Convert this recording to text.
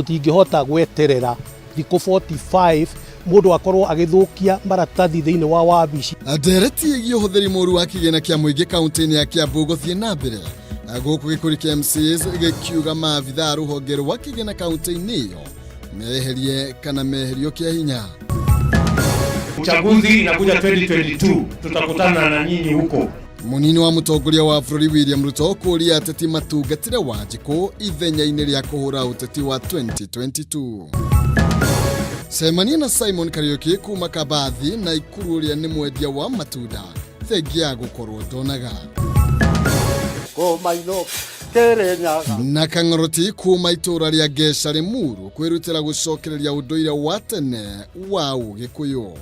tutingihota gweterera thikũ 45 mundu akorwo agithukia maratathi thiini wa wabici. Ndereti igi uhuthiri moru wa kigena kia muingi kaunti-ini ya Kiambu guthie na mbere guku gikuri kia MCAs gikiuga maabitha ruhonge rwa kigena kaunti-ini iyo meherie kana meherio kia hinya. Uchaguzi inakuja 2022, tutakutana na nyinyi huko. Munini wa mutongoria wa bũrũri William Ruto kuria ateti matungatire Wanjiku ithenya-ini ria kuhura uteti wa 2022. Semania na Simon Kariuki kuma Kabathi na Ikuru uria ni mwendia wa matunda thengia gukorwo ndonaga. Na Kang'oroti kuma itura ria Gesha Limuru kwirutira gucokereria unduire wa tene wa Ugikuyu.